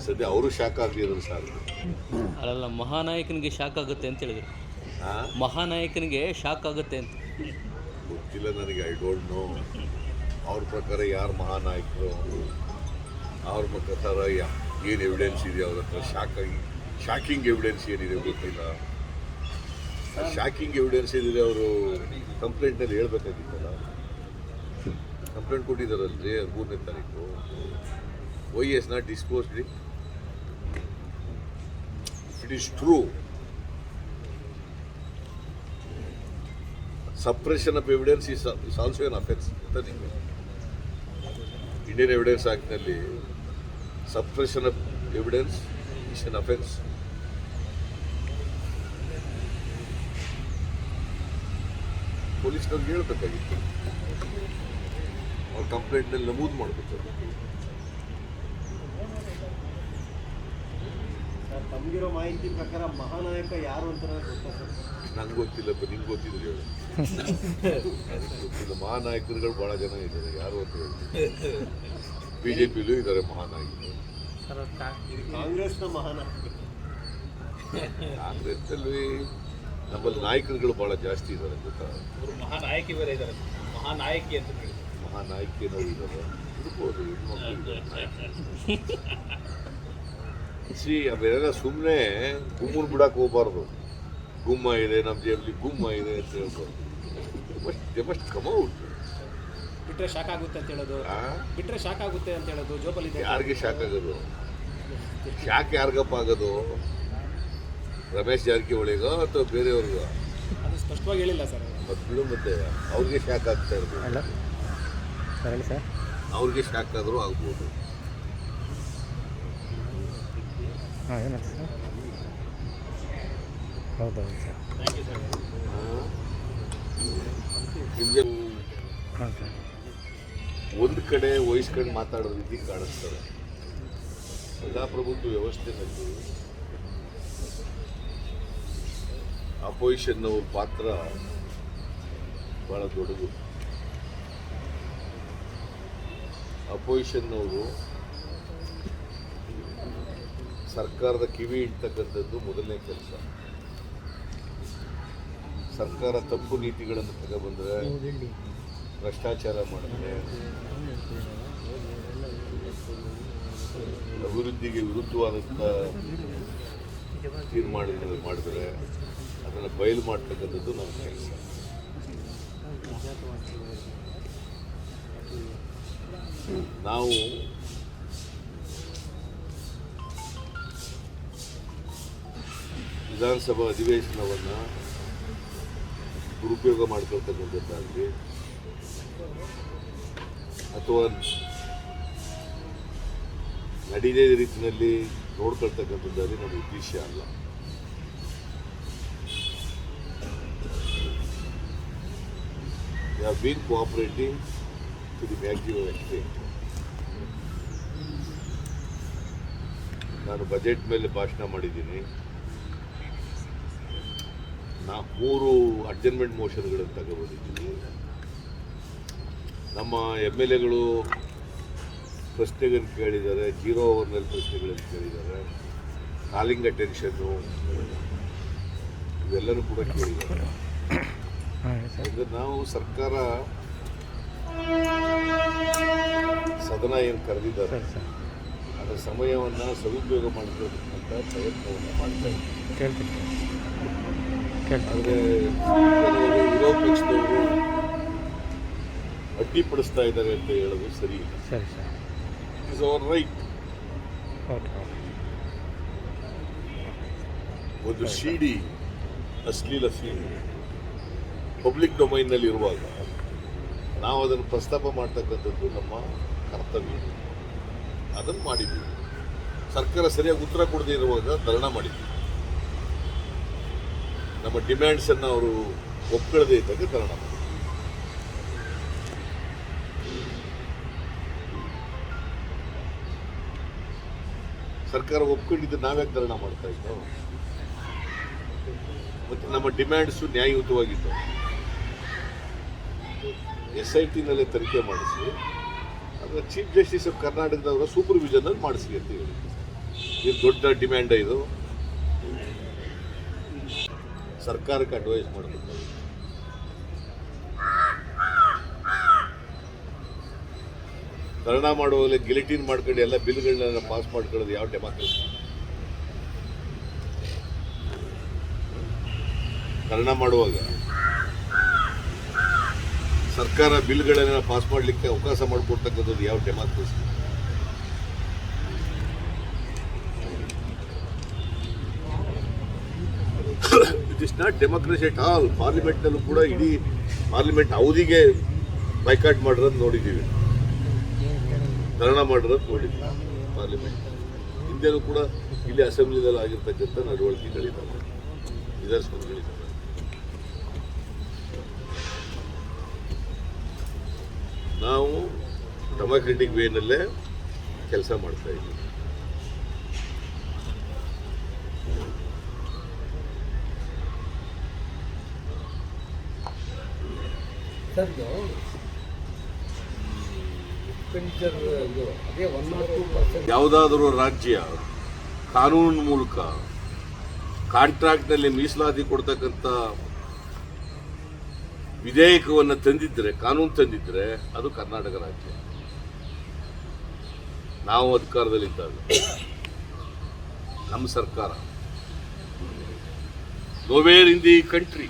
ಸದ್ಯ ಅವರು ಶಾಕ್ ಆಗಿದ್ರು ಸರ್. ಅಲ್ಲ, ಮಹಾನಾಯಕನಿಗೆ ಶಾಕ್ ಆಗುತ್ತೆ ಅಂತ ಹೇಳಿದ್ರು. ಮಹಾನಾಯಕನಿಗೆ ಶಾಕ್ ಆಗುತ್ತೆ ಅಂತ ಗೊತ್ತಿಲ್ಲ ನನಗೆ, ಐ ಡೋಂಟ್ ನೋ. ಅವ್ರ ಪ್ರಕಾರ ಯಾರು ಮಹಾನಾಯಕರು, ಅವ್ರ ಪ್ರಕಾರ ಏನು ಎವಿಡೆನ್ಸ್ ಇದೆ ಅವ್ರ ಹತ್ರ, ಶಾಕಿಂಗ್ ಎವಿಡೆನ್ಸ್ ಏನಿದೆ ಗೊತ್ತಿಲ್ಲ. ಶಾಕಿಂಗ್ ಎವಿಡೆನ್ಸ್ ಏನಿದೆ ಅವರು ಕಂಪ್ಲೇಂಟ್ನಲ್ಲಿ ಹೇಳ್ಬೇಕಾಗಿತ್ತಲ್ಲ. ಕಂಪ್ಲೇಂಟ್ ಕೊಟ್ಟಿದ್ದಾರಲ್ರಿ 3ನೇ ತಾರೀಕು. Why is not disposed it? It is true. Suppression of evidence is also an offence. Indian evidence ಆಕ್ಟ್ನಲ್ಲಿ suppression of evidence is an offence. ಪೊಲೀಸ್ನವ್ರಿಗೆ ಹೇಳ್ಬೇಕಾಗಿತ್ತು, ಅವ್ರ ಕಂಪ್ಲೇಂಟ್ನಲ್ಲಿ ನಮೂದು ಮಾಡಬೇಕು. ತಮಗಿರೋ ಮಾಹಿತಿ ಪ್ರಕಾರ ಮಹಾನಾಯಕ ಯಾರು ಅಂತ ಗೊತ್ತಾ ಸರ್? ನಂಗೆ ಗೊತ್ತಿಲ್ಲಪ್ಪ, ನಿಮ್ಗೆ ಗೊತ್ತಿದ್ರೆ ಹೇಳಿ. ನನಗೆ ಗೊತ್ತಿಲ್ಲ. ಮಹಾನಾಯಕರುಗಳು ಭಾಳ ಜನ ಇದ್ದಾರೆ, ಯಾರು ಅಂತ ಹೇಳಿ. BJPಲೂ ಇದ್ದಾರೆ ಮಹಾನಾಯಕರು. ಕಾಂಗ್ರೆಸ್ನ ಮಹಾನಾಯಕ, ಕಾಂಗ್ರೆಸ್ನಲ್ಲಿ ನಮ್ಮಲ್ಲಿ ನಾಯಕರುಗಳು ಭಾಳ ಜಾಸ್ತಿ ಇದ್ದಾರೆ ಗೊತ್ತಾ. ಮಹಾನಾಯಕಿ ಬೇರೆ ಇದ್ದಾರೆ, ಮಹಾನಾಯಕಿ ಅಂತ ಹೇಳಿ. ಮಹಾನಾಯಕಿಯವರು ಇದ್ದಾರೆ, ಇರ್ಬೋದು, ಹೆಣ್ಮಕ್ಳು ಇದ್ದಾರೆ. ಅವೆಲ್ಲ ಸುಮ್ಮನೆ ಗುಮ್ಮನ್ ಬಿಡಕ್ಕೆ ಹೋಗ್ಬಾರ್ದು. ಗುಮ್ಮ ಇದೆ ನಮ್ಮ ಜೇಬಲ್ಲಿ, ಗುಮ್ಮ ಇದೆ ಅಂತ ಹೇಳ್ಬೋದು. They must come out. ಬಿಟ್ರೆ ಶಾಕ್ ಆಗುತ್ತೆ ಅಂತ ಹೇಳೋದು, ಬಿಟ್ರೆ ಶಾಕ್ ಆಗುತ್ತೆ ಅಂತ ಹೇಳೋದು. ಜೋಬಲ್ಲಿ ಯಾರಿಗೆ ಶಾಕ್ ಆಗೋದು? ಶಾಕ್ ಯಾರಿಗಪ್ಪ ಆಗೋದು? ರಮೇಶ್ ಜಾರಕಿಹೊಳಿಗೋ ಅಥವಾ ಬೇರೆಯವ್ರಿಗೋ? ಅದು ಸ್ಪಷ್ಟವಾಗಿ ಹೇಳಿಲ್ಲ ಸರ್. ಮಕ್ಕಳು ಮತ್ತೆ ಅವ್ರಿಗೆ ಶಾಕ್ ಆಗ್ತಾ ಇರ್ಬೋದು. ಅವ್ರಿಗೆ ಶಾಕ್ ಆದರೂ ಆಗ್ಬೋದು. ನಿಮಗೆ ಒಂದು ಕಡೆ ವಹಿಸ್ಕೊಂಡು ಮಾತಾಡೋ ರೀತಿ ಕಾಣಿಸ್ತಾರೆ. ಪ್ರಜಾಪ್ರಭುತ್ವ ವ್ಯವಸ್ಥೆಯಲ್ಲಿ ಅಪೋಸಿಷನ್ನವ್ರ ಪಾತ್ರ ಭಾಳ ದೊಡ್ಡದು. ಅಪೋಸಿಷನ್ನವರು ಸರ್ಕಾರದ ಕಿವಿ ಇಡ್ತಕ್ಕಂಥದ್ದು ಮೊದಲನೇ ಕೆಲಸ. ಸರ್ಕಾರ ತಪ್ಪು ನೀತಿಗಳನ್ನು ತಗೊಬಂದರೆ, ಭ್ರಷ್ಟಾಚಾರ ಮಾಡಿದ್ರೆ, ಅಭಿವೃದ್ಧಿಗೆ ವಿರುದ್ಧವಾದಂಥ ತೀರ್ಮಾನಗಳನ್ನು ಮಾಡಿದ್ರೆ ಅದನ್ನು ಬಯಲು ಮಾಡ್ತಕ್ಕಂಥದ್ದು ನಮ್ಮ ಕೆಲಸ. ನಾವು ವಿಧಾನಸಭಾ ಅಧಿವೇಶನವನ್ನು ದುರುಪಯೋಗ ಮಾಡ್ಕೊಳ್ತಕ್ಕಂಥದ್ದಾಗಲಿ ಅಥವಾ ನಡೀದೇ ರೀತಿಯಲ್ಲಿ ನೋಡ್ಕೊಳ್ತಕ್ಕಂಥದ್ದಾಗಲಿ ನಮ್ಮ ಉದ್ದೇಶ ಅಲ್ಲ. We have been cooperating to the maximum extent. ನಾನು ಬಜೆಟ್ ಮೇಲೆ ಭಾಷಣ ಮಾಡಿದ್ದೀನಿ. 3 ಅಡ್ಜರ್ನ್ಮೆಂಟ್ ಮೋಷನ್ಗಳನ್ನು ತಗೊಬಂದಿದ್ದೀನಿ. ನಮ್ಮ MLAಗಳು ಪ್ರಶ್ನೆಗಳನ್ನು ಕೇಳಿದ್ದಾರೆ, 0 ಅವರ್ನಲ್ಲಿ ಪ್ರಶ್ನೆಗಳನ್ನು ಕೇಳಿದ್ದಾರೆ, ಕಾಲಿಂಗ್ ಅಟೆನ್ಷನ್ನು ಇವೆಲ್ಲನೂ ಕೂಡ ಕೇಳಿದ್ದಾರೆ. ನಾವು ಸರ್ಕಾರ ಸದನ ಏನು ಕರೆದಿದ್ದಾರೆ ಅದರ ಸಮಯವನ್ನು ಸದುಪಯೋಗ ಮಾಡಿಕೊಳ್ಳತಕ್ಕಂಥ ಪ್ರಯತ್ನವನ್ನು ಮಾಡ್ತಾ ಇದ್ದೀವಿ. ಆದರೆ ವಿರೋಧ ಪಕ್ಷದವರು ಅಡ್ಡಿಪಡಿಸ್ತಾ ಇದ್ದಾರೆ ಅಂತ ಹೇಳೋದು ಸರಿ ಇಲ್ಲ. It is our right. ಒಂದು ಸಿಡಿ, ಅಶ್ಲೀಲ ಸಿಡಿ ಪಬ್ಲಿಕ್ ಡೊಮೈನ್ನಲ್ಲಿ ಇರುವಾಗ ನಾವು ಅದನ್ನು ಪ್ರಸ್ತಾಪ ಮಾಡ್ತಕ್ಕಂಥದ್ದು ನಮ್ಮ ಕರ್ತವ್ಯ. ಅದನ್ನು ಮಾಡಿದ್ದೀವಿ. ಸರ್ಕಾರ ಸರಿಯಾಗಿ ಉತ್ತರ ಕೊಡದೇ ಇರುವಾಗ ಧರಣ ಮಾಡಿದ್ದೀವಿ. ನಮ್ಮ ಡಿಮ್ಯಾಂಡ್ಸನ್ನು ಅವರು ಒಪ್ಕೊಳ್ಳದೇ ಇದ್ದಾಗ ಧರಣ ಮಾಡಿದ್ದೀವಿ. ಸರ್ಕಾರ ಒಪ್ಕೊಂಡಿದ್ದು ನಾವ್ಯಾಕೆ ಧರಣ ಮಾಡ್ತಾ ಇದ್ದೋ? ಮತ್ತು ನಮ್ಮ ಡಿಮ್ಯಾಂಡ್ಸು ನ್ಯಾಯಯುತವಾಗಿದ್ದವು. SIT ನಲ್ಲೇ ತನಿಖೆ ಮಾಡಿಸಿ ಆದರೆ ಚೀಫ್ ಜಸ್ಟಿಸ್ ಆಫ್ ಕರ್ನಾಟಕದವರ ಸೂಪರ್ವಿಷನಲ್ಲಿ ಮಾಡಿಸಿ ಅಂತ ಹೇಳಿ. ಇದು ದೊಡ್ಡ ಡಿಮ್ಯಾಂಡ್ ಇದು. ಸರ್ಕಾರಕ್ಕೆ ಅಡ್ವೈಸ್ ಮಾಡಬೇಕು. ಕನ್ನಡ ಮಾಡುವಾಗಲೇ ಗಿಲಿಟಿನ್ ಮಾಡ್ಕೊಂಡು ಎಲ್ಲ ಬಿಲ್ಗಳನ್ನ ಪಾಸ್ ಮಾಡ್ಕೊಳ್ಳೋದು ಯಾವ ಡೆಮಾಕ್ರಸಿ? ಕನ್ನಡ ಮಾಡುವಾಗ ಸರ್ಕಾರ ಬಿಲ್ಗಳನ್ನ ಪಾಸ್ ಮಾಡಲಿಕ್ಕೆ ಅವಕಾಶ ಮಾಡಿಕೊಡ್ತಕ್ಕಂಥದ್ದು ಯಾವ democracy? It is not democracy at all. ಪಾರ್ಲಿಮೆಂಟ್ನಲ್ಲೂ ಕೂಡ ಇಡೀ ಪಾರ್ಲಿಮೆಂಟ್ ಅವಧಿಗೆ ಬೈಕಾಟ್ ಮಾಡಿರೋದು ನೋಡಿದ್ದೀವಿ, ಧರಣ ಮಾಡಿರೋದು ನೋಡಿದ್ದೀವಿ ಪಾರ್ಲಿಮೆಂಟ್. ಹಿಂದೆನೂ ಕೂಡ ಇಲ್ಲಿ ಅಸೆಂಬ್ಲಿದಲ್ಲಿ ಆಗಿರ್ತಕ್ಕಂಥ ನಡವಳಿಕೆಗಳಿದ್ದಾವೆ, ನಿದರ್ಶನಗಳಿದ್ದಾವೆ. ನಾವು ಡೆಮಾಕ್ರೆಟಿಕ್ ವೇನಲ್ಲೇ ಕೆಲಸ ಮಾಡ್ತಾ ಇದ್ದೀವಿ. ಸರ್ ಎಕ್ಸ್ಪೆಂಡಿಚರ್ ಇದು ಅದೇ 102%. ಯಾವುದಾದರೂ ರಾಜ್ಯ ಕಾನೂನಿನ ಮೂಲಕ ಕಾಂಟ್ರಾಕ್ಟ್ನಲ್ಲಿ ಮೀಸಲಾತಿ ಕೊಡ್ತಕ್ಕಂಥ ವಿಧೇಯಕವನ್ನು ತಂದಿದ್ರೆ, ಕಾನೂನು ತಂದಿದ್ರೆ ಅದು ಕರ್ನಾಟಕ ರಾಜ್ಯ. ನಾವು ಅಧಿಕಾರದಲ್ಲಿದ್ದಾಗ ನಮ್ಮ ಸರ್ಕಾರ nowhere in the country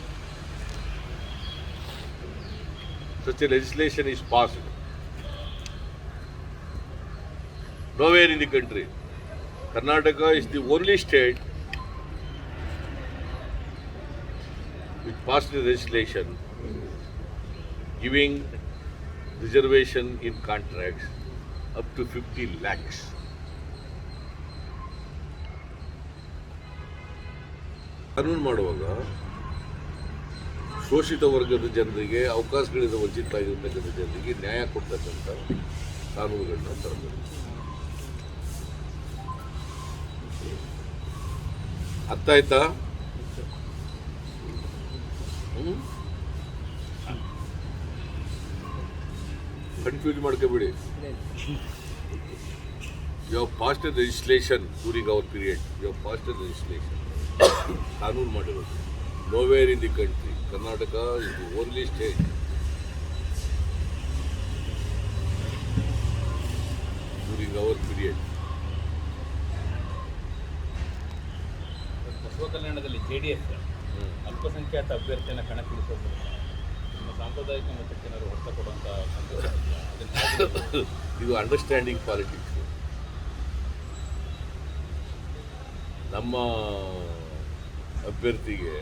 such a legislation is passed. Nowhere in the country. Karnataka is the only state which passed a legislation giving reservation in contracts up to 50 lakhs. ಕಾನೂನು ಮಾಡುವಾಗ ಶೋಷಿತ ವರ್ಗದ ಜನರಿಗೆ, ಅವಕಾಶಗಳಿಂದ ವಂಚಿತರಾಗಿರ್ತಕ್ಕಂಥ ಜನರಿಗೆ ನ್ಯಾಯ ಕೊಡ್ತಕ್ಕಂಥ ಕಾನೂನುಗಳನ್ನ ತರಬೇಕು. ಅರ್ಥ ಆಯ್ತಾ? ಕನ್ಫ್ಯೂಸ್ ಮಾಡ್ಕೋಬೇಡಿ. You have passed a legislation during our period. You have passed a legislation. ಕಾನೂನು ಮಾಡಿರೋದು. Nowhere in the country. Karnataka is the only state during our period. ಬಸವ ಕಲ್ಯಾಣದಲ್ಲಿ JDS ಅಲ್ಪಸಂಖ್ಯಾತ ಅಭ್ಯರ್ಥಿಯನ್ನು ಕಣಕ್ಕಿಳಿಸುವ ಮೂಲಕ ನಮ್ಮ ಸಾಂಪ್ರದಾಯಿಕ ಮತಕ್ಕೆ ಏನಾದ್ರು ಹೊಸ ಕೊಡುವಂಥ ಇದು ಅಂಡರ್ಸ್ಟ್ಯಾಂಡಿಂಗ್ ಪಾಲಿಟಿಕ್ಸ್. ನಮ್ಮ ಅಭ್ಯರ್ಥಿಗೆ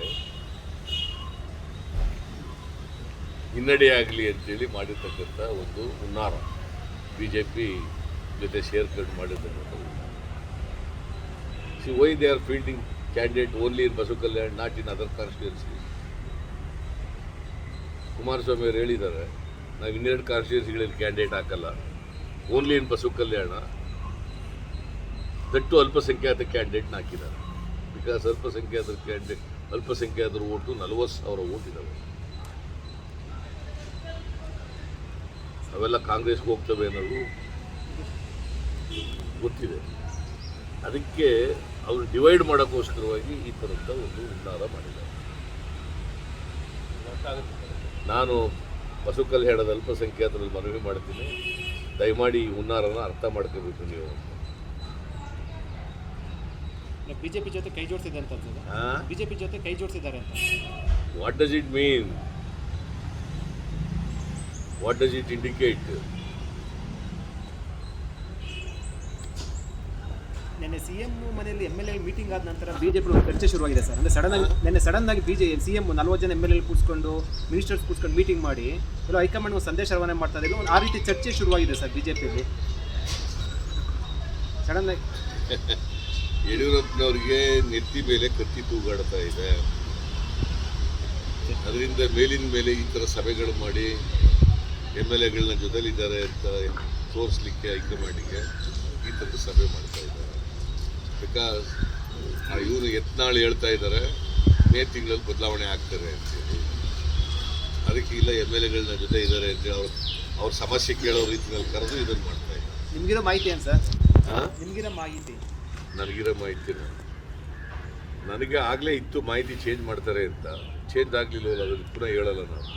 ಹಿನ್ನಡೆಯಾಗಲಿ ಅಂತೇಳಿ ಮಾಡಿರ್ತಕ್ಕಂಥ ಒಂದು ಹುನ್ನಾರ, BJP ಜೊತೆ ಸೇರ್ಕೊಂಡು ಮಾಡಿರ್ತಕ್ಕಂಥ. See why they are fielding candidate only in Basavakalyan, not in other constituency. Kumaraswamy ಅವರು ಹೇಳಿದ್ದಾರೆ, ನಾವು ಇನ್ನೆರಡು ಕಾನ್ಸ್ಟಿಟ್ಯೂನ್ಸಿಗಳಲ್ಲಿ ಕ್ಯಾಂಡಿಡೇಟ್ ಹಾಕಲ್ಲ, only in Basavakalyan. That ಅಲ್ಪಸಂಖ್ಯಾತ ಕ್ಯಾಂಡಿಡೇಟ್ನ ಹಾಕಿದ್ದಾರೆ. ಬಿಕಾಸ್ ಅಲ್ಪಸಂಖ್ಯಾತರ ಓಟು 40,000 ಓಟ್ ಇದ್ದಾವೆ. ಅವೆಲ್ಲ ಕಾಂಗ್ರೆಸ್ಗೆ ಹೋಗ್ತವೆ ಅನ್ನೋದು ಗೊತ್ತಿದೆ. ಅದಕ್ಕೆ ಅವರು ಡಿವೈಡ್ ಮಾಡೋಕ್ಕೋಸ್ಕರವಾಗಿ ಈ ಥರದ ಒಂದು ಹುನ್ನಾರ ಮಾಡಿದ್ದಾರೆ. ನಾನು ಬಸವ ಕಲ್ಯಾಣದ ಅಲ್ಪಸಂಖ್ಯಾತರಲ್ಲಿ ಮನವಿ ಮಾಡ್ತೀನಿ, ದಯಮಾಡಿ ಈ ಹುನ್ನಾರನ ಅರ್ಥ ಮಾಡ್ಕೋಬೇಕು ನೀವು. ಬಿಜೆಪಿ ಜೊತೆ ಕೈ ಜೋಡಿಸಿದೆ ಅಂತ ಬಿಜೆಪಿ ಜೊತೆ ಕೈ ಜೋಡಿಸಿದ್ದಾರೆ ಅಂತ. What does it mean? What does it indicate? ನಿನ್ನೆ CM ಮನೆಯಲ್ಲಿ MLA ಮೀಟಿಂಗ್ ಆದ ನಂತರ ಬಿಜೆಪಿ ಚರ್ಚೆ ಶುರುವಾಗಿದೆ ಸರ್. ಅಂದರೆ ಸಡನ್ ಆಗಿ CM 40 ಜನ MLA ಕೂರಿಸ್ಕೊಂಡು, ಮಿನಿಸ್ಟರ್ಸ್ ಕೂರಿಸ್ಕೊಂಡು ಮೀಟಿಂಗ್ ಮಾಡಿ ಎಲ್ಲ ಹೈಕಮಾಂಡ್ ಒಂದು ಸಂದೇಶ ರವಾನೆ ಮಾಡ್ತಾ ಇದ್ದಾರೆ. ಆ ರೀತಿ ಚರ್ಚೆ ಶುರುವಾಗಿದೆ ಸರ್ ಬಿಜೆಪಿಯಲ್ಲಿ ಸಡನ್ ಆಗಿ. ಯಡಿಯೂರಪ್ಪನವ್ರಿಗೆ ನೆತ್ತಿ ಮೇಲೆ ಕತ್ತಿ ತೂಗಾಡ್ತಾ ಇದೆ. ಅದರಿಂದ ಮೇಲಿನ ಮೇಲೆ ಈ ಥರ ಸಭೆಗಳು ಮಾಡಿ MLAಗಳನ್ನ ಜೊತೆಲಿದ್ದಾರೆ ಅಂತ ತೋರಿಸ್ಲಿಕ್ಕೆ ಹೈಕಮಾಂಡಿಗೆ ಈ ಥರದ ಸಭೆ ಮಾಡ್ತಾ ಇದ್ದಾರೆ. ಬಿಕಾಸ್ ಇವರು ಯತ್ನಾಳ್ ಹೇಳ್ತಾ ಇದ್ದಾರೆ ಮೇ ತಿಂಗಳಲ್ಲಿ ಬದಲಾವಣೆ ಆಗ್ತಾರೆ ಅಂತೇಳಿ. ಅದಕ್ಕೆ ಇಲ್ಲ MLAಗಳನ್ನ ಜೊತೆ ಇದ್ದಾರೆ ಅಂತೇಳಿ ಅವ್ರು ಅವ್ರ ಸಮಸ್ಯೆ ಕೇಳೋ ರೀತಿಯಲ್ಲಿ ಕರೆದು ಇದನ್ನು ಮಾಡ್ತಾ ಇದ್ದಾರೆ. ನಿಮ್ಗಿರೋ ಮಾಹಿತಿ ಏನು ಸರ್? ಹಾಂ, ನಿಮ್ಗಿರೋ ಮಾಹಿತಿ ನನಗಿರೋ ಮಾಹಿತಿನ ನನಗೆ ಆಗಲೇ ಇತ್ತು ಮಾಹಿತಿ ಚೇಂಜ್ ಮಾಡ್ತಾರೆ ಅಂತ. ಚೇಂಜ್ ಆಗಲಿಲ್ಲವಲ್ಲ, ಅದನ್ನು ಪುನಃ ಹೇಳಲ್ಲ ನಾನು.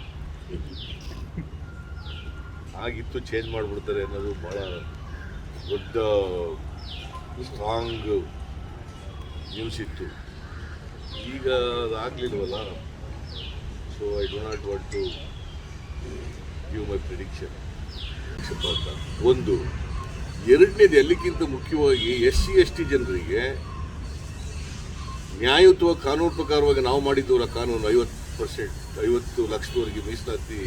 ಆಗಿತ್ತು ಚೇಂಜ್ ಮಾಡಿಬಿಡ್ತಾರೆ ಅನ್ನೋದು ಭಾಳ ದೊಡ್ಡ ಸ್ಟ್ರಾಂಗ್ ನ್ಯೂಸ್ ಇತ್ತು. ಈಗ ಅದಾಗಲಿಲ್ವಲ್ಲ, so I do not want to give my prediction. ಒಂದು. ಎರಡನೇದು, ಎಲ್ಲಕ್ಕಿಂತ ಮುಖ್ಯವಾಗಿ SC/ST ಜನರಿಗೆ ನ್ಯಾಯಯುತವಾಗಿ ಕಾನೂನು ಪ್ರಕಾರವಾಗಿ ನಾವು ಮಾಡಿದ್ದವರ ಕಾನೂನು 50 ಲಕ್ಷದವರೆಗೆ ಮೀಸಲಾತಿ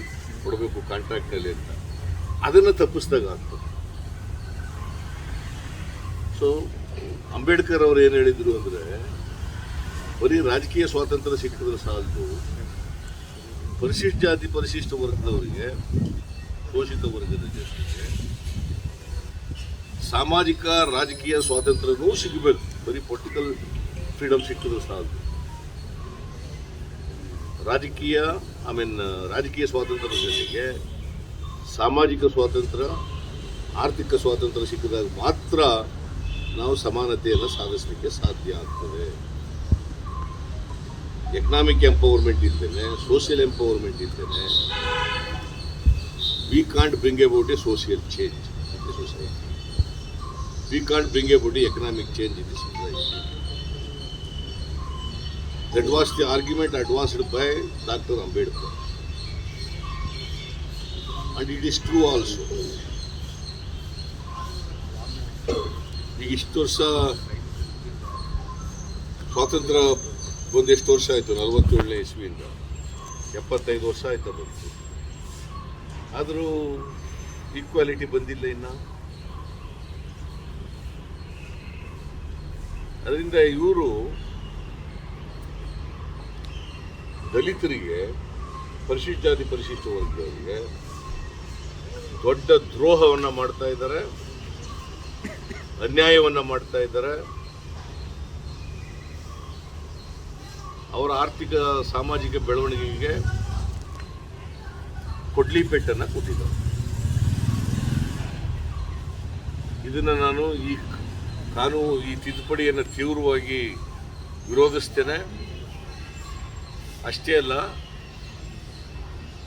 ಕೊಡಬೇಕು ಕಾಂಟ್ರಾಕ್ಟ್ನಲ್ಲಿ ಅಂತ, ಅದನ್ನು ತಪ್ಪಿಸಿದಾಗ ಆಗ್ತದೆ. ಸೊ ಅಂಬೇಡ್ಕರ್ ಅವರು ಏನು ಹೇಳಿದರು ಅಂದರೆ, ಬರೀ ರಾಜಕೀಯ ಸ್ವಾತಂತ್ರ್ಯ ಸಿಕ್ಕಿದ್ರೆ ಸಾಲದು, ಪರಿಶಿಷ್ಟ ಜಾತಿ ಪರಿಶಿಷ್ಟ ವರ್ಗದವರಿಗೆ, ಶೋಷಿತ ವರ್ಗದ ಜನರಿಗೆ ಸಾಮಾಜಿಕ ರಾಜಕೀಯ ಸ್ವಾತಂತ್ರ್ಯವೂ ಸಿಗಬೇಕು. ಬರೀ ಪೊಲಿಟಿಕಲ್ ಫ್ರೀಡಮ್ ಸಿಕ್ಕಿದ್ರೆ ಸಾಲದು. ರಾಜಕೀಯ ಸ್ವಾತಂತ್ರ್ಯದ ಜೊತೆಗೆ ಸಾಮಾಜಿಕ ಸ್ವಾತಂತ್ರ್ಯ, ಆರ್ಥಿಕ ಸ್ವಾತಂತ್ರ್ಯ ಸಿಕ್ಕಿದಾಗ ಮಾತ್ರ ನಾವು ಸಮಾನತೆಯನ್ನು ಸಾಧಿಸಲಿಕ್ಕೆ ಸಾಧ್ಯ ಆಗ್ತದೆ. ಎಕನಾಮಿಕ್ ಎಂಪವರ್ಮೆಂಟ್ ಇದ್ದೇನೆ, ಸೋಷಿಯಲ್ ಎಂಪವರ್ಮೆಂಟ್ ಇದ್ದೇನೆ, we can't bring about A social change in the society. We can't bring about A economic change in the society. That was the argument advanced by Dr. Ambedkar. And it is true also. ಈಗ ಇಷ್ಟು ವರ್ಷ ಸ್ವಾತಂತ್ರ್ಯ ಬಂದು ಎಷ್ಟು ವರ್ಷ ಆಯಿತು? 47ನೇ ಇಸ್ವಿಯಿಂದ 75 ವರ್ಷ ಆಯ್ತಾ ಬಂತು. ಆದರೂ ಈಕ್ವಾಲಿಟಿ ಬಂದಿಲ್ಲ ಇನ್ನು. ಅದರಿಂದ ಇವರು ದಲಿತರಿಗೆ, ಪರಿಶಿಷ್ಟ ಜಾತಿ ಪರಿಶಿಷ್ಟ ವರ್ಗದವರಿಗೆ ದೊಡ್ಡ ದ್ರೋಹವನ್ನು ಮಾಡ್ತಾ ಇದ್ದಾರೆ, ಅನ್ಯಾಯವನ್ನು ಮಾಡ್ತಾ ಇದ್ದಾರೆ. ಅವರ ಆರ್ಥಿಕ ಸಾಮಾಜಿಕ ಬೆಳವಣಿಗೆಗೆ ಕೊಡ್ಲಿ ಪೆಟ್ಟನ್ನು ಕೊಟ್ಟಿದ್ದಾರೆ. ಇದನ್ನು ನಾನು ಈ ತಿದ್ದುಪಡಿಯನ್ನು ತೀವ್ರವಾಗಿ ವಿರೋಧಿಸ್ತೇನೆ. ಅಷ್ಟೇ ಅಲ್ಲ,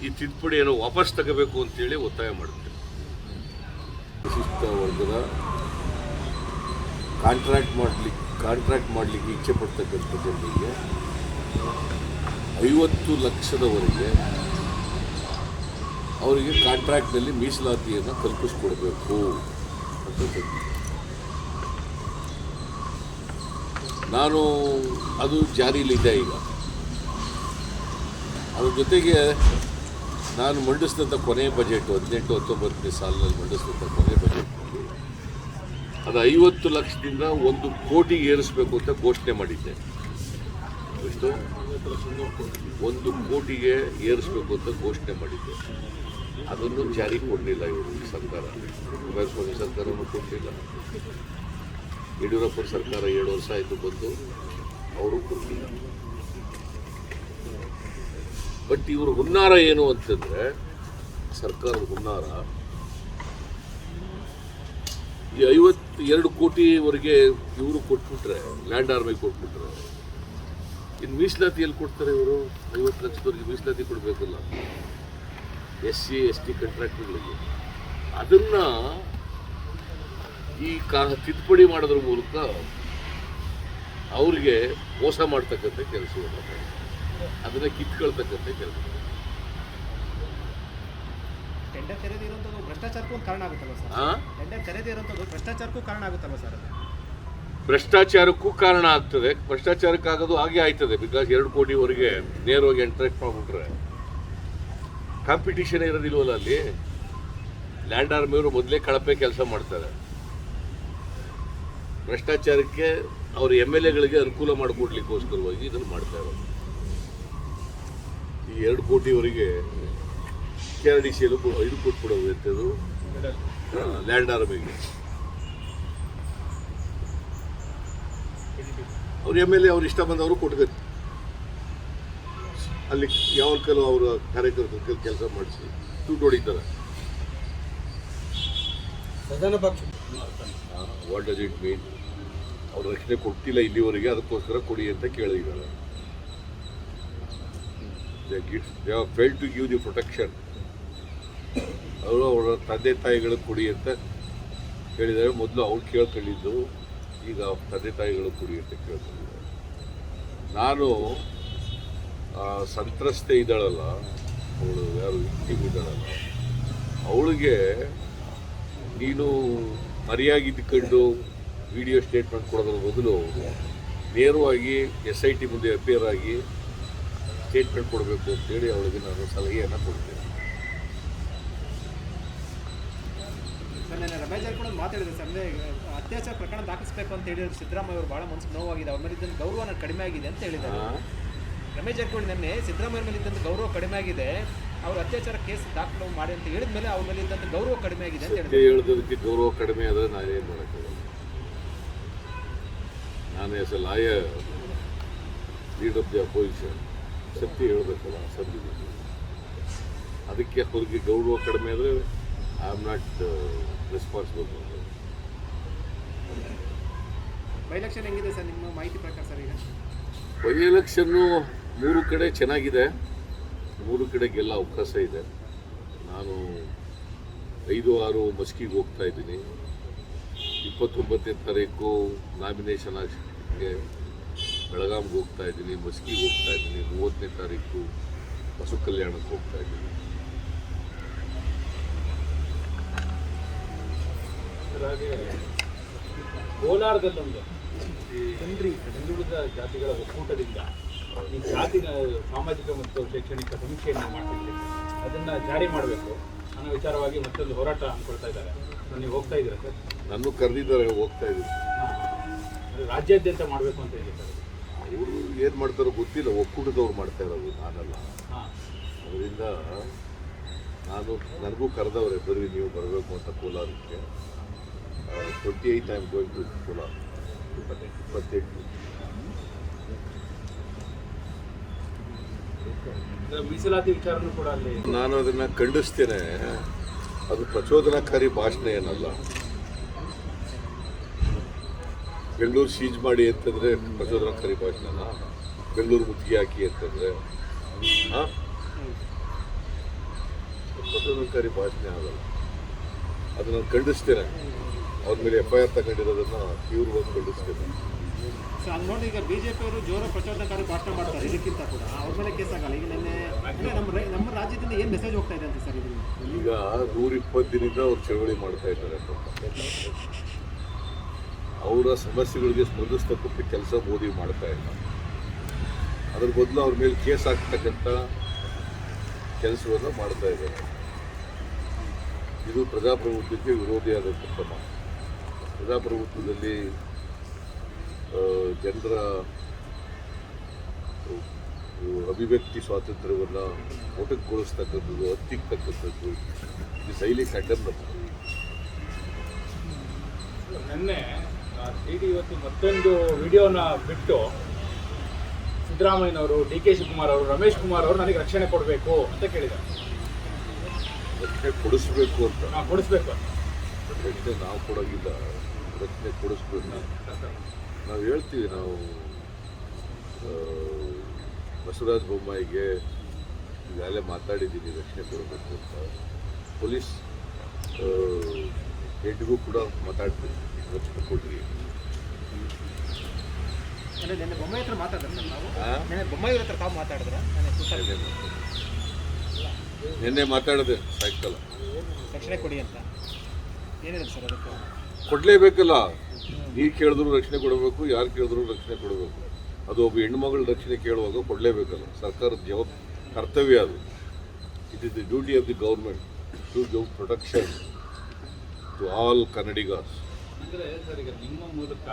ಈ ತಿದ್ದುಪಡಿಯನ್ನು ವಾಪಸ್ ತಗೋಬೇಕು ಅಂತೇಳಿ ಒತ್ತಾಯ ಮಾಡುತ್ತೇನೆ. ವಿಶಿಷ್ಟ ವರ್ಗದ ಕಾಂಟ್ರಾಕ್ಟ್ ಮಾಡಲಿಕ್ಕೆ ಇಚ್ಛೆ ಪಡ್ತಕ್ಕಂಥ ಜನರಿಗೆ 50 ಲಕ್ಷದವರೆಗೆ ಅವರಿಗೆ ಕಾಂಟ್ರಾಕ್ಟ್ನಲ್ಲಿ ಮೀಸಲಾತಿಯನ್ನು ಕಲ್ಪಿಸ್ಕೊಡ್ಬೇಕು ಅಂತಕ್ಕಂಥದ್ದು. ಅದು ಜಾರಿಯಲ್ಲಿದೆ ಈಗ. ಅದ್ರ ಜೊತೆಗೆ ನಾನು ಮಂಡಿಸಿದಂಥ ಕೊನೆಯ ಬಜೆಟ್ 18-19ನೇ ಸಾಲಿನಲ್ಲಿ ಮಂಡಿಸಿದಂಥ ಕೊನೆಯ ಬಜೆಟ್ನಲ್ಲಿ ಅದು 50 ಲಕ್ಷದಿಂದ 1 ಕೋಟಿಗೆ ಏರಿಸಬೇಕು ಅಂತ ಘೋಷಣೆ ಮಾಡಿದ್ದೆ. ಎಷ್ಟು? 1 ಕೋಟಿಗೆ ಏರಿಸಬೇಕು ಅಂತ ಘೋಷಣೆ ಮಾಡಿದ್ದೆ. ಅದನ್ನು ಜಾರಿ ಕೊಡಲಿಲ್ಲ ಇವರು, ಈ ಸರ್ಕಾರ. ಕುಮಾರಸ್ವಾಮಿ ಸರ್ಕಾರನೂ ಕೊಡಲಿಲ್ಲ. ಯಡಿಯೂರಪ್ಪನ ಸರ್ಕಾರ 7 ವರ್ಷ ಆಯಿತು ಬಂದು, ಅವರು ಕೊಡಲಿಲ್ಲ. ಬಟ್ ಇವರು ಹುನ್ನಾರ ಏನು ಅಂತಂದರೆ, ಸರ್ಕಾರದ ಹುನ್ನಾರ, ಈ 52 ಕೋಟಿವರೆಗೆ ಇವರು ಕೊಟ್ಬಿಟ್ರೆ, ಲ್ಯಾಂಡ್ ಆರ್ಮಿಗೆ ಕೊಟ್ಬಿಟ್ರೆ, ಇನ್ನು ಮೀಸಲಾತಿಯಲ್ಲಿ ಕೊಡ್ತಾರೆ ಇವರು. 50 ಲಕ್ಷದವರೆಗೆ ಮೀಸಲಾತಿ ಕೊಡಬೇಕಲ್ಲ SC/ST ಕಾಂಟ್ರಾಕ್ಟ್ಗಳಿಗೆ. ಅದನ್ನು ಈ ತಿದ್ದುಪಡಿ ಮಾಡೋದ್ರ ಮೂಲಕ ಅವ್ರಿಗೆ ಮೋಸ ಮಾಡ್ತಕ್ಕಂಥ ಕೆಲಸವನ್ನು ಮಾಡ್ತಾರೆ, ಅದನ್ನು ಕಿತ್ಕೊಳ್ತಕ್ಕಂಥ ಕೆಲಸ. ಟೆಂಡರ್ ಕರೆದೇ ಇರುವಂಥದ್ದು ಭ್ರಷ್ಟಾಚಾರಕ್ಕೂ ಕಾರಣ ಆಗುತ್ತಲ್ವ ಸರ್? ಟೆಂಡರ್ ಕರೆದೇ ಇರುವಂಥದ್ದು ಭ್ರಷ್ಟಾಚಾರಕ್ಕೂ ಕಾರಣ ಆಗುತ್ತಲ್ವ ಸರ್? ಅದು ಭ್ರಷ್ಟಾಚಾರಕ್ಕೂ ಕಾರಣ ಆಗ್ತದೆ. ಭ್ರಷ್ಟಾಚಾರಕ್ಕಾಗೋದು ಹಾಗೆ ಆಯ್ತದೆ. ಬಿಕಾಸ್ 2 ಕೋಟಿವರೆಗೆ ನೇರವಾಗಿ ಎಂಟ್ರಾಕ್ಟ್ ಮಾಡಿಬಿಟ್ರೆ ಕಾಂಪಿಟೀಷನ್ ಇರೋದಿಲ್ವಲ್ಲ ಅಲ್ಲಿ. ಲ್ಯಾಂಡ್ ಆರ್ಮಿಯವರು ಮೊದಲೇ ಕಳಪೆ ಕೆಲಸ ಮಾಡ್ತಾರೆ. ಭ್ರಷ್ಟಾಚಾರಕ್ಕೆ ಅವ್ರ MLAಗಳಿಗೆ ಅನುಕೂಲ ಮಾಡಿಕೊಡ್ಲಿಕ್ಕೋಸ್ಕರವಾಗಿ ಇದನ್ನು ಮಾಡ್ತಾ ಇರೋದು. ಈ 2 ಕೋಟಿವರೆಗೆ KRDCಯಲ್ಲೂ 5 ಕೊಟ್ಬಿಡೋದು ಎಂಥದ್ದು ಲ್ಯಾಂಡ್ ಆರ್ಮಿಗೆ. ಅವ್ರ MLA ಅವ್ರು ಇಷ್ಟ ಬಂದವರು ಕೊಟ್ಬೇಕು. ಅಲ್ಲಿ ಯಾವ ಕೆಲವು ಅವರ ಕಾರ್ಯಕರ್ತರ ಕೆಲಸ ಮಾಡಿಸಿ ದುಡ್ಡು ಹೊಡಿತಾರೆ. ಸದನ ಪಕ್ಷ ವಾಟ್ ಡಸ್ ಇಟ್ ಮೀನ್? ಅವ್ರು ರಕ್ಷಣೆ ಕೊಡ್ತಿಲ್ಲ ಇಲ್ಲಿವರೆಗೆ, ಅದಕ್ಕೋಸ್ಕರ ಕೊಡಿ ಅಂತ ಕೇಳಿದ್ದಾರೆ. They have failed to give the protection. ಅವರು ಅವರ ತಂದೆ ತಾಯಿಗಳಿಗೆ ಕೊಡಿ ಅಂತ ಹೇಳಿದ್ದಾರೆ. ಮೊದಲು ಅವ್ರು ಕೇಳ್ಕೊಂಡಿದ್ದು, ಈಗ ತಂದೆ ತಾಯಿಗಳು ಕೊಡಿ ಅಂತ ಕೇಳ್ಕೊಂಡಿದ್ದಾರೆ. ನಾನು ಸಂತ್ರಸ್ತೆ ಇದ್ದಾಳಲ್ಲ, ಅವಳು ಯಾರು ವಿಕ್ಟಿಮ್ ಇದ್ದಾಳಲ್ಲ, ಅವಳಿಗೆ ನೀನು ಮರೆಯಾಗಿದ್ದುಕೊಂಡು ವಿಡಿಯೋ ಸ್ಟೇಟ್ಮೆಂಟ್ ಕೊಡೋದ್ರ ಬದಲು ನೇರವಾಗಿ SIT ಮುಂದೆ ಅಪಿಯರ್ ಆಗಿ ಸ್ಟೇಟ್ಮೆಂಟ್ ಕೊಡಬೇಕು ಅಂತೇಳಿ ಅವಳಿಗೆ ನಾನು ಸಲಹೆಯನ್ನು ಕೊಡ್ತೇನೆ. ಸರ್ ನಾನು ರಮೇಶ್ ಜಾರಕಿಹೊಳಿ ಮಾತಾಡಿದೆ ಸರ್, ಅಂದರೆ ಅತ್ಯಾಚಾರ ಪ್ರಕರಣ ದಾಖಲಿಸಬೇಕು ಅಂತ ಹೇಳಿದ್ರು ಸಿದ್ದರಾಮಯ್ಯ ಅವರು ಭಾಳ ಮನಸ್ಸಿಗೆ ನೋವಾಗಿದೆ, ಅವ್ರ ಮೇಲೆ ಇದ್ದಂಥ ಗೌರವ ಕಡಿಮೆ ಆಗಿದೆ ಅಂತ ಹೇಳಿದ್ದಾರೆ. ರಮೇಶ್ ಜಾರಕಿಹೊಳಿ ನಿನ್ನೆ ಸಿದ್ದರಾಮಯ್ಯ ಮೇಲೆ ಇದ್ದಂಥ ಗೌರವ ಕಡಿಮೆ ಆಗಿದೆ, ಅವ್ರ ಅತ್ಯಾಚಾರ ಕೇಸ್ ದಾಖಲು ಮಾಡಿ ಅಂತ ಹೇಳಿದ ಮೇಲೆ ಅವ್ರ ಮೇಲೆ ಇದ್ದಂಥ ಗೌರವ ಕಡಿಮೆ ಆಗಿದೆ ಅಂತ ಹೇಳಿದ್ದಾರೆ. ಹೇಳೋದಕ್ಕೆ ಗೌರವ ಕಡಿಮೆ ಆದರೆ ನಾನೇನು ಮಾಡೋಕ್ಕಾಗಲ್ಲ. ನಾನು as a lawyer, leader of the opposition, ಸತ್ಯ ಹೇಳಬೇಕಲ್ಲ, ಸತ್ಯ. ಅದಕ್ಕೆ ಅವ್ರಿಗೆ ಗೌರವ ಕಡಿಮೆ ಆದರೆ I am not responsible. By election ಹೆಂಗಿದೆ ಸರ್ ನಿಮ್ಮ ಮಾಹಿತಿ ಪ್ರಕಾರ ಸರ್? ಈಗ ಬೈ ಎಲೆಕ್ಷನ್ನು 3 ಕಡೆ ಚೆನ್ನಾಗಿದೆ, 3 ಕಡೆ ಗೆಲ್ಲ ಅವಕಾಶ ಇದೆ. ನಾನು 5-6 ಮಸ್ಕಿಗೆ ಹೋಗ್ತಾ ಇದ್ದೀನಿ. 29ನೇ ತಾರೀಕು ನಾಮಿನೇಷನ್ ಹಾಕಕ್ಕೆ ಬೆಳಗಾಂಗೆ ಹೋಗ್ತಾ ಇದ್ದೀನಿ, ಮಸ್ಕಿಗೆ ಹೋಗ್ತಾ ಇದ್ದೀನಿ. 30ನೇ ತಾರೀಕು ಬಸವ ಕಲ್ಯಾಣಕ್ಕೆ ಹೋಗ್ತಾ ಇದ್ದೀನಿ. ಹಾಗೆ ಕೋಲಾರದಲ್ಲೊಂದು ಈ ಹಿಂದುಳಿದ ಜಾತಿಗಳ ಒಕ್ಕೂಟದಿಂದ ಈ ಜಾತಿನ ಸಾಮಾಜಿಕ ಮತ್ತು ಶೈಕ್ಷಣಿಕ ಸಮೀಕ್ಷೆಯನ್ನು ಮಾಡ್ತಿದ್ದೀವಿ, ಅದನ್ನು ಜಾರಿ ಮಾಡಬೇಕು ಅನ್ನೋ ವಿಚಾರವಾಗಿ ಮತ್ತೊಂದು ಹೋರಾಟ ಅಂದ್ಕೊಳ್ತಾ ಇದ್ದಾರೆ. ನೀವು ಹೋಗ್ತಾ ಇದ್ದೀರಾ ಸರ್? ನನ್ನ ಕರೆದಿದ್ದಾರೆ, ಹೋಗ್ತಾ ಇದ್ದೀನಿ. ಅಂದರೆ ರಾಜ್ಯಾದ್ಯಂತ ಮಾಡಬೇಕು ಅಂತ ಹೇಳಿ ಸರ್. ಅವರು ಏನು ಮಾಡ್ತಾರೋ ಗೊತ್ತಿಲ್ಲ, ಒಕ್ಕೂಟದವ್ರು ಮಾಡ್ತಾ ಇರೋದು, ನಾನಲ್ಲ. ಹಾಂ, ಅದರಿಂದ ನನಗೂ ಕರೆದವ್ರೆ, ಬರ್ರಿ ನೀವು ಬರಬೇಕು ಅಂತ ಕೋಲಾರಕ್ಕೆ. 28 I am going to Kolar. 28. ಮೀಸಲಾತಿ ವಿಚಾರನೂ ಕೂಡ ಅಲ್ಲಿ ನಾನು ಅದನ್ನು ಖಂಡಿಸ್ತೇನೆ. ಅದು ಪ್ರಚೋದನಾಕಾರಿ ಭಾಷಣ ಏನಲ್ಲ. ಬೆಂಗಳೂರು ಸೀಜ್ ಮಾಡಿ ಅಂತಂದರೆ ಪ್ರಚೋದನಾಕಾರಿ ಭಾಷಣನ? ಬೆಂಗಳೂರು ಮುತ್ತಿಗೆ ಹಾಕಿ ಅಂತಂದರೆ ಪ್ರಚೋದನಾಕಾರಿ ಭಾಷಣ ಆಗಲ್ಲ. ಅದನ್ನು ಖಂಡಿಸ್ತೇನೆ. ಅವ್ರ ಮೇಲೆ FIR ತಗೊಂಡಿರೋದನ್ನು ತೀವ್ರವಾಗಿ ಖಂಡಿಸ್ತೇನೆ. ಸೊ ಹಂಗೆ ನೋಡಿ, ಈಗ BJP ಅವರು ಜೋರ ಪ್ರಚೋದನಕಾರಿ ಭಾಷಣ ಮಾಡ್ತಾರೆ, ಇದಕ್ಕಿಂತ ಕೂಡ ಅವ್ರ ಮೇಲೆ ಕೇಸ್ ಆಗಲ್ಲ. ಈಗ ನಿನ್ನೆ ನಮ್ಮ ರಾಜ್ಯದಿಂದ ಏನು ಮೆಸೇಜ್ ಹೋಗ್ತಾ ಇದೆ ಅಂತ ಸರ್? ಇದು ಈಗ 120 ದಿನದಿಂದ ಅವ್ರು ಚಳವಳಿ ಮಾಡ್ತಾ ಇದ್ದಾರೆ. ಅವರ ಸಮಸ್ಯೆಗಳಿಗೆ ಸ್ಪಂದಿಸ್ತಕ್ಕಂಥ ಕೆಲಸ ಮೋದಿ ಮಾಡ್ತಾ ಇಲ್ಲ. ಅದ್ರ ಬದಲು ಅವ್ರ ಮೇಲೆ ಕೇಸ್ ಹಾಕ್ತಕ್ಕಂಥ ಕೆಲಸವನ್ನು ಮಾಡ್ತಾ ಇದ್ದಾರೆ. ಇದು ಪ್ರಜಾಪ್ರಭುತ್ವಕ್ಕೆ ವಿರೋಧಿಯಾದಂಥ ಕ್ರಮ. ಪ್ರಜಾಪ್ರಭುತ್ವದಲ್ಲಿ ಜನರ ಅಭಿವ್ಯಕ್ತಿ ಸ್ವಾತಂತ್ರ್ಯವನ್ನು ಮೊಟಕುಗೊಳಿಸ್ತಕ್ಕಂಥದ್ದು, ಹತ್ತಿಕ್ಕತಕ್ಕಂಥದ್ದು, ಇದು ಶೈಲಿ ಕಂಡಮ್. ನಿನ್ನೆ TD ಇವತ್ತು ಮತ್ತೊಂದು ವಿಡಿಯೋನ ಬಿಟ್ಟು ಸಿದ್ದರಾಮಯ್ಯನವರು, DK ಶಿವಕುಮಾರ್ ಅವರು, ರಮೇಶ್ ಕುಮಾರ್ ಅವರು ನನಗೆ ರಕ್ಷಣೆ ಕೊಡಬೇಕು ಅಂತ ಕೇಳಿದ್ದಾರೆ. ರಕ್ಷಣೆ ಕೊಡಿಸ್ಬೇಕು ಅಂತ ಕೊಡಿಸ್ಬೇಕು. ರಕ್ಷಣೆ ನಾವು ಕೊಡೋಗಿಲ್ಲ, ರಕ್ಷಣೆ ಕೊಡಿಸ್ಬೇಕು. ನಾವು ಹೇಳ್ತೀವಿ, ನಾವು ಬಸವರಾಜ ಬೊಮ್ಮಾಯಿಗೆ ಈಗಾಗಲೇ ಮಾತಾಡಿದ್ದೀನಿ ರಕ್ಷಣೆ ಕೊಡಬೇಕು ಅಂತ. ಪೊಲೀಸ್ ಹೆಡ್ಗೂ ಕೂಡ ಮಾತಾಡ್ತೀನಿ, ರಕ್ಷಣೆ ಕೊಡ್ರಿ. ನಿನ್ನೆ ಬೊಮ್ಮಾಯಿ ಹತ್ರ ಮಾತಾಡಿದ್ರೆ ನಾವು ನಿನ್ನೆ ಬೊಮ್ಮಾಯಿ ಹತ್ರ ತಾವು ಮಾತಾಡಿದ್ರೆ ನಿನ್ನೆ ಮಾತಾಡಿದೆ ಸಾಯಂಕಾಲ. ರಕ್ಷಣೆ ಕೊಡಿ ಅಂತ ಏನಿದೆ ಸರ್? ಅದಕ್ಕೆ ಕೊಡಲೇಬೇಕಲ್ಲ. ನೀರು ಕೇಳಿದ್ರು ರಕ್ಷಣೆ ಕೊಡಬೇಕು, ಯಾರು ಕೇಳಿದ್ರು ರಕ್ಷಣೆ ಕೊಡಬೇಕು. ಅದು ಒಬ್ಬ ಹೆಣ್ಮಗಳ ರಕ್ಷಣೆ ಕೇಳುವಾಗ ಕೊಡಲೇಬೇಕಲ್ಲ. ಸರ್ಕಾರದ ಕರ್ತವ್ಯ ಅದು. It is the duty of the government to give protection to all Kannadigas. ಅಂದರೆ ಸರ್, ಈಗ ನಿಮ್ಮ ಮೂಲಕ